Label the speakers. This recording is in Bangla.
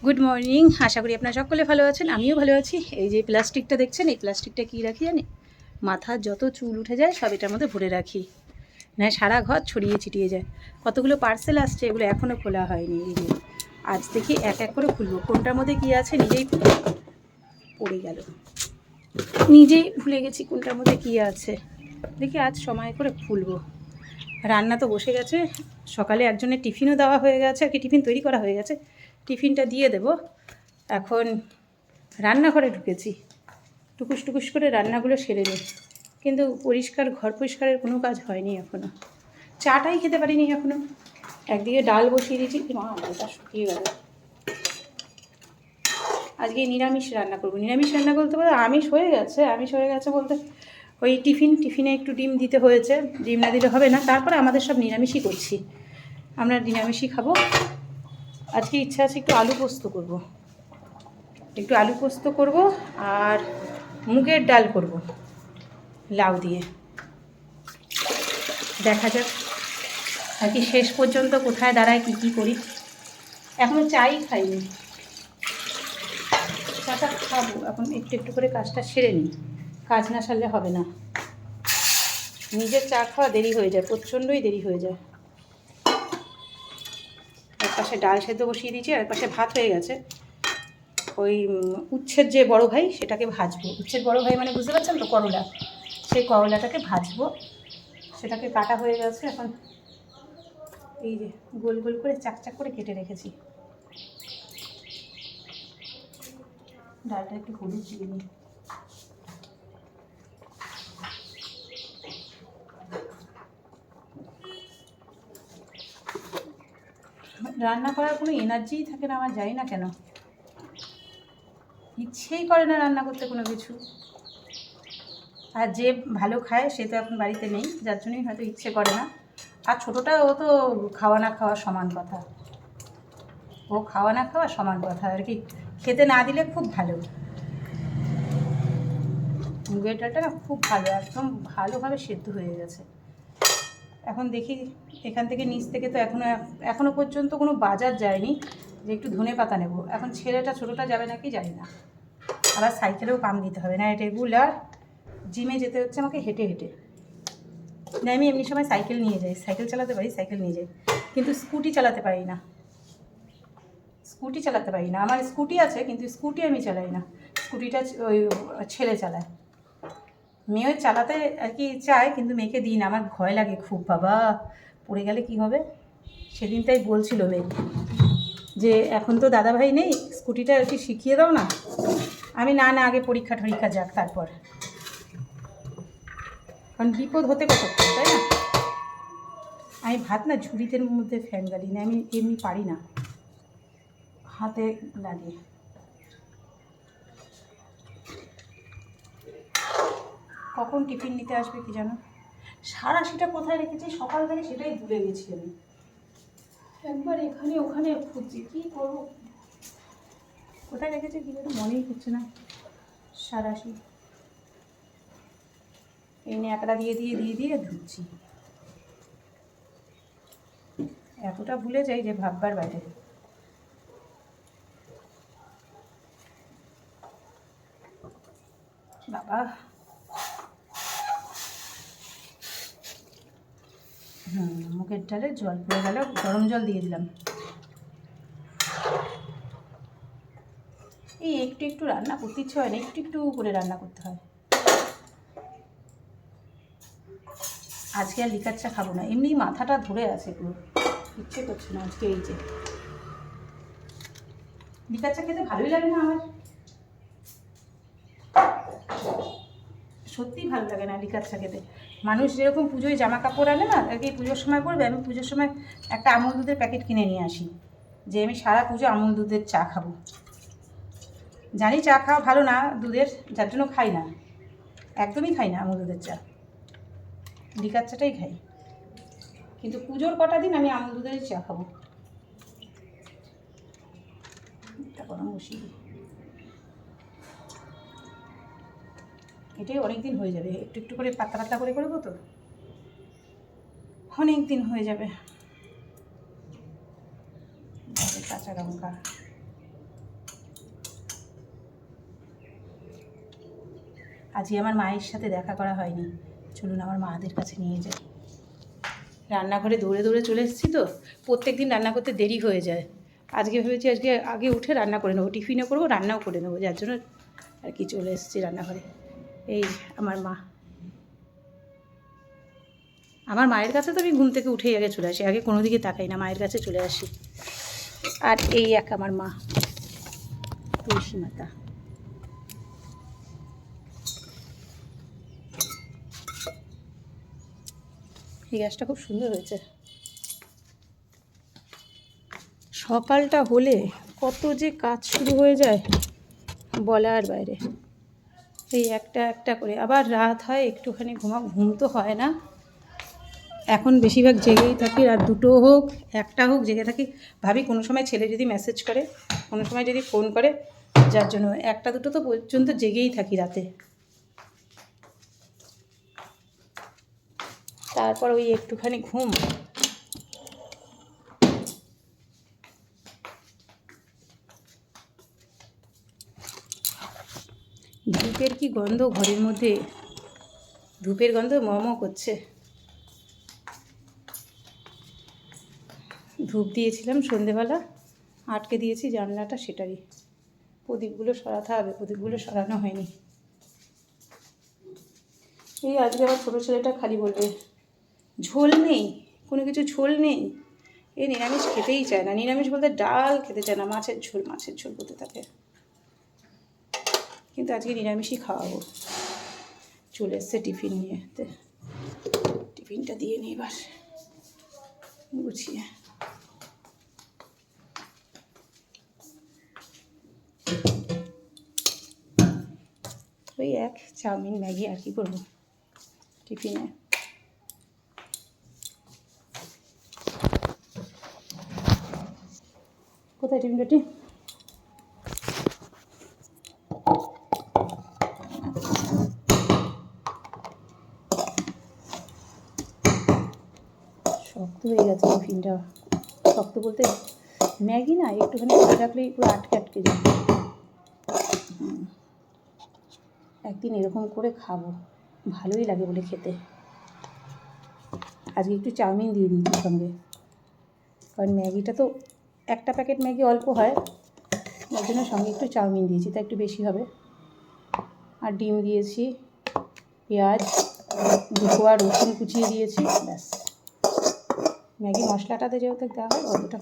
Speaker 1: গুড মর্নিং, আশা করি আপনারা সকলে ভালো আছেন। আমিও ভালো আছি। এই যে প্লাস্টিকটা দেখছেন, এই প্লাস্টিকটা কী রাখি জানি, মাথার যত চুল উঠে যায় সব এটার মধ্যে ভরে রাখি, না সারা ঘর ছড়িয়ে ছিটিয়ে যায়। কতগুলো পার্সেল আসছে, এগুলো এখনও খোলা হয়নি। এই যে আজ দেখি এক এক করে খুলবো, কোনটার মধ্যে কী আছে নিজেই পড়ে গেল, নিজেই ভুলে গেছি কোনটার মধ্যে কী আছে। দেখি আজ সময় করে খুলবো। রান্না তো বসে গেছে, সকালে একজনের টিফিনও দেওয়া হয়ে গেছে, আর কি টিফিন তৈরি করা হয়ে গেছে, টিফিনটা দিয়ে দেব। এখন রান্নাঘরে ঢুকেছি, টুকুস টুকুস করে রান্নাগুলো সেরে নিই, কিন্তু পরিষ্কার ঘর পরিষ্কারের কোনো কাজ হয়নি এখনও। চাটাই খেতে পারিনি এখনও। একদিকে ডাল বসিয়ে দিয়েছি, মা ডালটা শুকিয়ে গেল। আজকে নিরামিষ রান্না করবো। নিরামিষ রান্না করতে বলতে আমিষ হয়ে গেছে বলতে ওই টিফিনে একটু ডিম দিতে হয়েছে, ডিম না দিলে হবে না। তারপরে আমাদের সব নিরামিষই করছি, আমরা নিরামিষই খাবো। আজকে ইচ্ছা আছে একটু আলু পোস্ত করব, আর মুগের ডাল করব লাউ দিয়ে। দেখা যাক আর কি শেষ পর্যন্ত কোথায় দাঁড়ায়, কী করি। এখনও চাই খাইনি, চাটা খাবো। এখন একটু একটু করে কাজটা সেরে নিই, কাজ না সারলে হবে না। নিজের চা খাওয়া দেরি হয়ে যায়, প্রচণ্ডই দেরি হয়ে যায়। এক পাশে ডাল সেদ্ধ বসিয়ে দিয়েছি, আর এক পাশে ভাত হয়ে গেছে। ওই উচ্ছের যে বড় ভাই, সেটাকে ভাজবো। উচ্ছের বড় ভাই মানে বুঝতে পারছেন তো, করলা। সেই করলাটাকে ভাজবো, সেটাকে কাটা হয়ে গেছে। এখন এই যে গোল গোল করে চাকচাক করে কেটে রেখেছি। ডালটা একটু হলুদ দিয়ে নিই। রান্না করার কোনো এনার্জিই থাকে না আমার, জানি না কেন, ইচ্ছেই করে না রান্না করতে কোনো কিছু। আর যে ভালো খায় সে তো এখন বাড়িতে নেই, যার জন্যই হয়তো ইচ্ছে করে না। আর ছোটোটা, ও তো খাওয়া না খাওয়া সমান কথা, ও খাওয়া না খাওয়া সমান কথা আর কি। খেতে না দিলে খুব ভালো, মুগের ডালটা না খুব ভালো, একদম ভালোভাবে সেদ্ধ হয়ে গেছে। এখন দেখি এখান থেকে নিচ থেকে তো এখনও পর্যন্ত কোনো বাজার যায়নি যে একটু ধনে পাতা নেব। এখন ছেলেটা ছোটোটা যাবে নাকি জানি না, আবার সাইকেলেও পাম দিতে হবে না, রেগুলার জিমে যেতে হচ্ছে আমাকে হেঁটে হেঁটে। না আমি এমনি সময় সাইকেল নিয়ে যাই, সাইকেল চালাতে পারি, সাইকেল নিয়ে যাই, কিন্তু স্কুটি চালাতে পারি না। আমার স্কুটি আছে, কিন্তু স্কুটি আমি চালাই না। স্কুটিটা ওই ছেলে চালায়। মেয়ে চালাতে আর কি চায়, কিন্তু মেয়েকে দিই না, আমার ভয় লাগে খুব। বাবা পড়ে গেলে কি হবে। সেদিন তাই বলছিল মেয়ে যে এখন তো দাদাভাই নেই, স্কুটিটা আর কি শিখিয়ে দাও না। আমি না আগে পরীক্ষা যাক তারপর, কারণ বিপদ হতে কতক্ষণ, তাই না। আমি ভাত না ঝুড়িতে মধ্যে ফ্যান গালি না, আমি এমনি পারি না, হাতে লাগে। কখন টিফিন নিতে আসবে কি জানো। সারাশিটা কোথায় রেখেছি সকাল থেকে, সেটাই ভুলে গেছি আমি। একবার এখানে ওখানে খুঁজছি, কী করবো, কোথায় রেখেছি কী যেন মনেই হচ্ছে না। সারাশি এই ন্যাকড়া দিয়ে ধুচ্ছি, এতটা ভুলে যাই যে ভাববার বাইরে। বাবা মুগের ডালে জল পড়ে গেল, গরম জল দিয়ে দিলাম। এই একটু একটু রান্না করতে ইচ্ছে হয় না, একটু একটু করে রান্না করতে হয়। আজকে আর লিকার চা খাবো না, এমনি মাথাটা ধরে আছে পুরো, ইচ্ছে করছে না আজকে। এই যে লিকার চা খেতে ভালোই লাগে না আমার, সত্যিই ভালো লাগে না লিকার চা খেতে। মানুষ যেরকম পুজোয় জামা কাপড় আনে না, আর কি পুজোর সময় পরবে, আমি পুজোর সময় একটা আমুল দুধের প্যাকেট কিনে নিয়ে আসি, যে আমি সারা পুজো আমুল দুধের চা খাবো। জানি চা খাওয়া ভালো না দুধের, যার জন্য খাই না, একদমই খাই না আমুল দুধের চা, লিকার চাটাই খাই। কিন্তু পুজোর কটা দিন আমি আমুল দুধের চা খাবো। গরম বসিয়ে দিই, এটাই অনেক দিন হয়ে যাবে, একটু একটু করে পাতলা পাতলা করে করবো তো, অনেক দিন হয়ে যাবে। কাঁচা লঙ্কা আজকে আমার মায়ের সাথে দেখা করা হয়নি, চলুন আমার মাদের কাছে নিয়ে যাই। রান্নাঘরে দৌড়ে দৌড়ে চলে এসেছি তো, প্রত্যেক দিন রান্না করতে দেরি হয়ে যায়। আজকে ভেবেছি আজকে আগে উঠে রান্না করে নেবো, টিফিনও করবো রান্নাও করে নেবো, যার জন্য আর কি চলে এসেছি রান্নাঘরে। এই আমার মা, আমার মায়ের কাছে তো আমি ঘুম থেকে উঠেই আগে চলে আসি, আগে কোনো দিকে তাকাই না, মায়ের কাছে চলে আসি। আর এই এক আমার মা তুলসী মাতা। এই গাছটা খুব সুন্দর হয়েছে। সকালটা হলে কত যে কাজ শুরু হয়ে যায় বলার বাইরে। এই একটা একটা করে আবার রাত হয়, একটুখানি ঘুম তো হয় না, এখন বেশিরভাগ জেগেই থাকি, রাত 2টো হোক 1টা হোক জেগে থাকি। ভাবি কোনো সময় ছেলে যদি মেসেজ করে, কোনো সময় যদি ফোন করে, যার জন্য 1টা 2টো তো পর্যন্ত জেগেই থাকি রাতে। তারপর ওই একটুখানি ঘুম। ধূপের কি গন্ধ ঘরের মধ্যে, ধূপের গন্ধ মম করছে। ধূপ দিয়েছিলাম সন্ধেবেলা, আটকে দিয়েছি জানলাটা, সেটারই প্রদীপগুলো সরাতে হবে, প্রদীপগুলো সরানো হয়নি। এই আজকে আমার ছোটো ছেলেটা খালি বলবে ঝোল নেই, কোনো কিছু ঝোল নেই। এই নিরামিষ খেতেই চায় না, নিরামিষ বলতে ডাল খেতে চায় না, মাছের ঝোল করতে থাকে। কিন্তু আজকে নিরামিষই খাওয়াবো। চলে এসছে টিফিন নিয়ে, টিফিনটা দিয়ে নিই এবার গুছিয়ে। ওই এক চাউমিন ম্যাগি আর কি করবো টিফিনে। কোথায় টিফিন কাটি? শক্ত হয়ে গেছে টিফিনটা, শক্ত বলতে ম্যাগি না একটুখানি করে রাখলেই পুরো আটকে আটকে যায়। একদিন এরকম করে খাবো, ভালোই লাগে বলে খেতে। আজকে একটু চাউমিন দিয়ে দিয়েছি সঙ্গে, কারণ ম্যাগিটা তো একটা প্যাকেট ম্যাগি অল্প হয়, যার জন্য সঙ্গে একটু চাউমিন দিয়েছি, তা একটু বেশি হবে। আর ডিম দিয়েছি, পেঁয়াজ, 2 কোয়া রসুন কুচিয়ে দিয়েছি, ব্যাস। ম্যাগি মশলাটাতে যেহেতু দেওয়া হয় অতটা